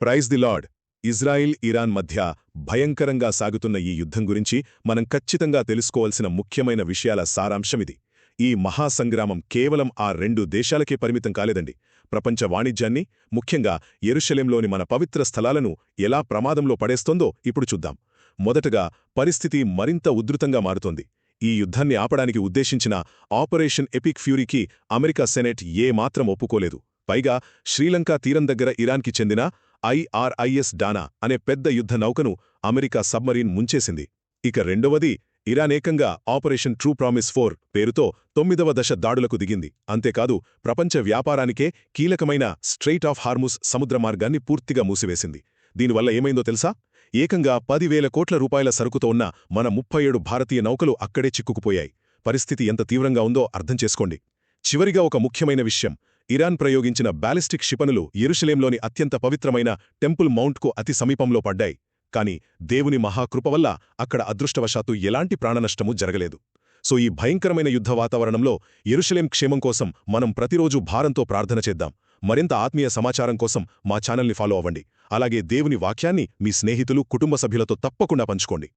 Praise the lord. Israel Iran మధ్య భయంకరంగా సాగుతున్న ఈ యుద్ధం గురించి మనం ఖచ్చితంగా తెలుసుకోవాల్సిన ముఖ్యమైన విషయాల సారాంశమిది. ఈ మహాసంగ్రామం కేవలం ఆ రెండు దేశాలకే పరిమితం కాలేదండి. ప్రపంచ వాణిజ్యాన్ని, ముఖ్యంగా యెరూషలేంలోని మన పవిత్ర స్థలాలను ఎలా ప్రమాదంలో పడేస్తోందో ఇప్పుడు చూద్దాం. మొదటగా పరిస్థితి మరింత ఉధృతంగా మారుతోంది. ఈ యుద్ధాన్ని ఆపడానికి ఉద్దేశించిన ఆపరేషన్ ఎపిక్ ఫ్యూరీకి అమెరికా సెనెట్ ఏమాత్రం ఒప్పుకోలేదు. పైగా శ్రీలంక తీరం దగ్గర ఇరాన్కి చెందిన IRIS డానా అనే పెద్ద యుద్ధ నౌకను అమెరికా సబ్మరీన్ ముంచేసింది. ఇక రెండవది, ఇరాన్ ఏకంగా ఆపరేషన్ ట్రూ ప్రామిస్ 4 పేరుతో 9వ దశ దాడులకు దిగింది. అంతేకాదు, ప్రపంచ వ్యాపారానికే కీలకమైన స్ట్రెయిట్ ఆఫ్ హార్ముజ్ సముద్ర మార్గాన్ని పూర్తిగా మూసివేసింది. దీనివల్ల ఏమైందో తెలుసా? ఏకంగా 10,000 కోట్ల రూపాయల సరుకుతో ఉన్న మన 37 భారతీయ నౌకలు అక్కడే చిక్కుకుపోయాయి. పరిస్థితి ఎంత తీవ్రంగా ఉందో అర్థం చేసుకోండి. చివరిగా ఒక ముఖ్యమైన విషయం, ఇరాన్ ప్రయోగించిన బ్యాలిస్టిక్ క్షిపణులు యెరూషలేంలోని అత్యంత పవిత్రమైన టెంపుల్ మౌంట్కు అతి సమీపంలో పడ్డాయి. కాని దేవుని మహాకృప వల్ల అక్కడ అదృష్టవశాత్తు ఎలాంటి ప్రాణనష్టమూ జరగలేదు. సో ఈ భయంకరమైన యుద్ధ వాతావరణంలో యెరూషలేం క్షేమం కోసం మనం ప్రతిరోజూ భారంతో ప్రార్థన చేద్దాం. మరింత ఆత్మీయ సమాచారం కోసం మా ఛానల్ని ఫాలో అవ్వండి. అలాగే దేవుని వాక్యాన్ని మీ స్నేహితులు, కుటుంబ సభ్యులతో తప్పకుండా పంచుకోండి.